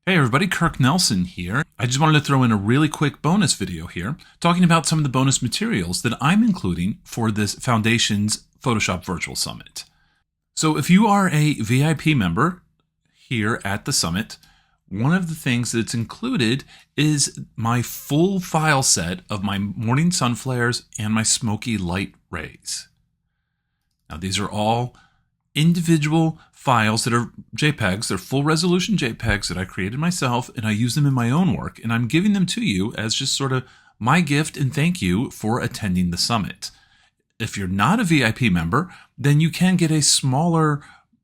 Hey everybody, Kirk Nelson here. I just wanted to throw in a really quick bonus video here talking about some of the bonus materials that I'm including for this Foundations Photoshop Virtual Summit. So if you are a VIP member here at the Summit, one of the things that's included is my full file set of my morning sun flares and my smoky light rays. Now these are all individual files that are JPEGs. They're full resolution JPEGs that I created myself, and I use them in my own work, and I'm giving them to you as just sort of my gift and thank you for attending the summit. If you're not a VIP member, then you can get a smaller,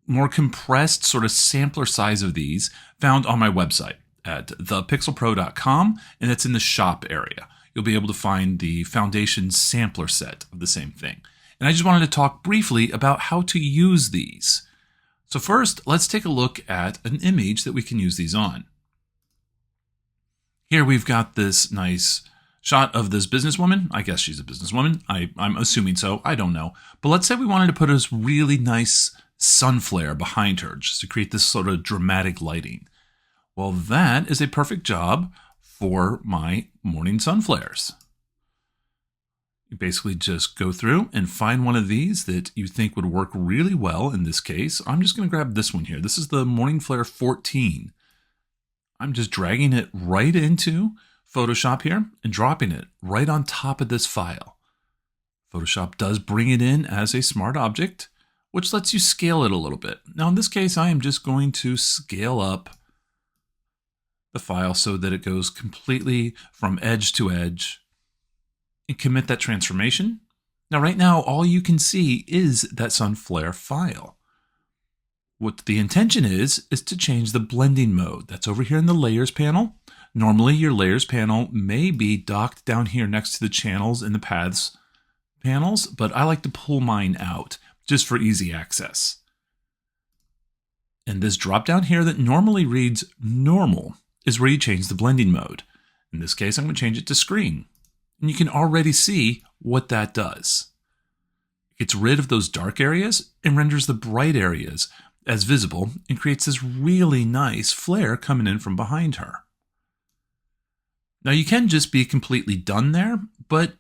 more compressed sort of sampler size of these found on my website at thepixelpro.com, and it's in the shop area. You'll be able to find the Foundation sampler set of the same thing. And I just wanted to talk briefly about how to use these. So first, let's take a look at an image that we can use these on. Here we've got this nice shot of this businesswoman. I guess she's a businesswoman. I'm assuming so. I don't know. But let's say we wanted to put a really nice sun flare behind her just to create this sort of dramatic lighting. Well, that is a perfect job for my morning sun flares. You basically just go through and find one of these that you think would work really well in this case. I'm just going to grab this one here. This is the Morning Flare 14. I'm just dragging it right into Photoshop here and dropping it right on top of this file. Photoshop does bring it in as a smart object, which lets you scale it a little bit. Now in this case, I am just going to scale up the file so that it goes completely from edge to edge and commit that transformation. Now right now, all you can see is that sun flare file. What the intention is to change the blending mode. That's over here in the layers panel. Normally your layers panel may be docked down here next to the channels and the paths panels, but I like to pull mine out just for easy access. And this drop down here that normally reads normal is where you change the blending mode. In this case, I'm going to change it to screen. And you can already see what that does. It gets rid of those dark areas and renders the bright areas as visible and creates this really nice flare coming in from behind her. Now you can just be completely done there, but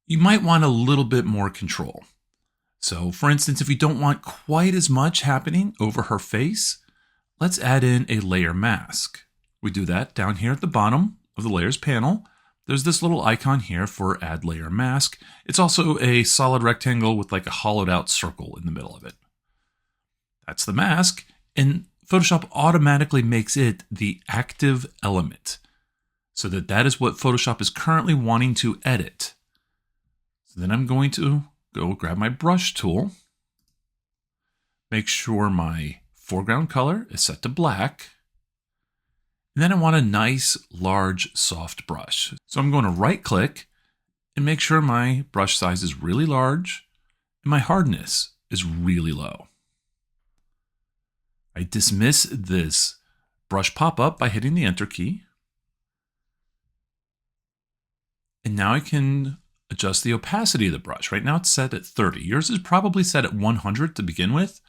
you might want a little bit more control. So for instance, if you don't want quite as much happening over her face, let's add in a layer mask. We do that down here at the bottom of the layers panel. There's this little icon here for add layer mask. It's also a solid rectangle with like a hollowed out circle in the middle of it. That's the mask, and Photoshop automatically makes it the active element so that is what Photoshop is currently wanting to edit. So then I'm going to go grab my brush tool, make sure my foreground color is set to black, and then I want a nice, large, soft brush. So I'm going to right click and make sure my brush size is really large and my hardness is really low. I dismiss this brush pop-up by hitting the Enter key. And now I can adjust the opacity of the brush. Right now it's set at 30. Yours is probably set at 100 to begin with.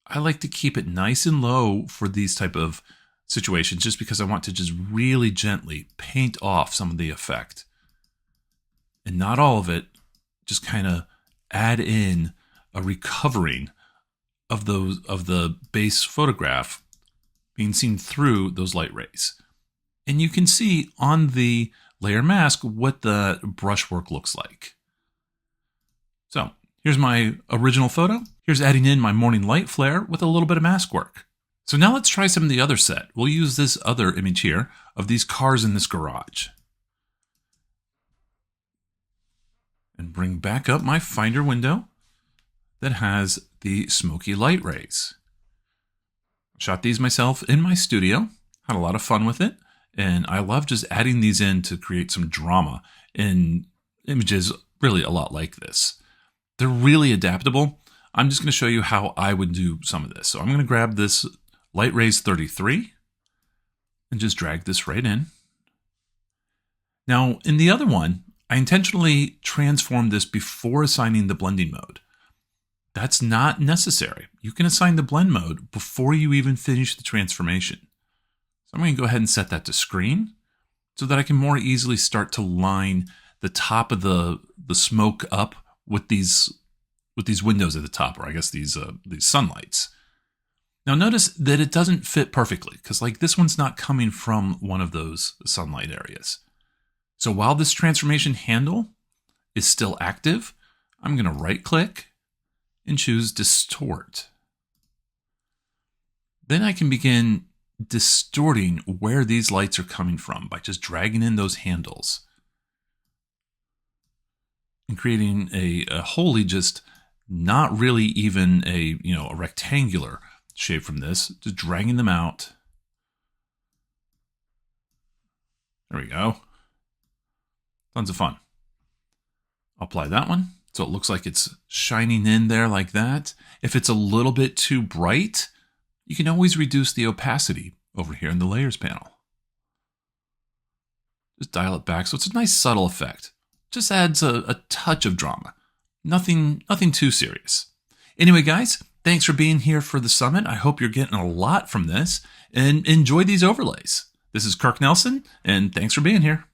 I like to keep it nice and low for these type of situations just because I want to just really gently paint off some of the effect. And not all of it, just kind of add in a recovering of the base photograph being seen through those light rays. And you can see on the layer mask what the brushwork looks like. So here's my original photo. Here's adding in my morning light flare with a little bit of mask work. So now let's try some of the other set. We'll use this other image here of these cars in this garage. And bring back up my Finder window that has the smoky light rays. Shot these myself in my studio, had a lot of fun with it, and I love just adding these in to create some drama in images really a lot like this. They're really adaptable. I'm just going to show you how I would do some of this. So I'm going to grab this Light Rays 33 and just drag this right in. Now in the other one, I intentionally transformed this before assigning the blending mode. That's not necessary. You can assign the blend mode before you even finish the transformation. I'm going to go ahead and set that to screen so that I can more easily start to line the top of the smoke up with these windows at the top, or I guess these sunlights. Now notice that it doesn't fit perfectly because like this one's not coming from one of those sunlight areas. So while this transformation handle is still active, I'm going to right click and choose Distort. Then I can begin distorting where these lights are coming from by just dragging in those handles and creating a wholly just not really even a rectangular shape from this, just dragging them out. There we go. Tons of fun. I'll apply that one so it looks like it's shining in there like that. If it's a little bit too bright, you can always reduce the opacity over here in the layers panel. Just dial it back so it's a nice subtle effect. Just adds a touch of drama. Nothing too serious. Anyway, guys, thanks for being here for the summit. I hope you're getting a lot from this and enjoy these overlays. This is Kirk Nelson, and thanks for being here.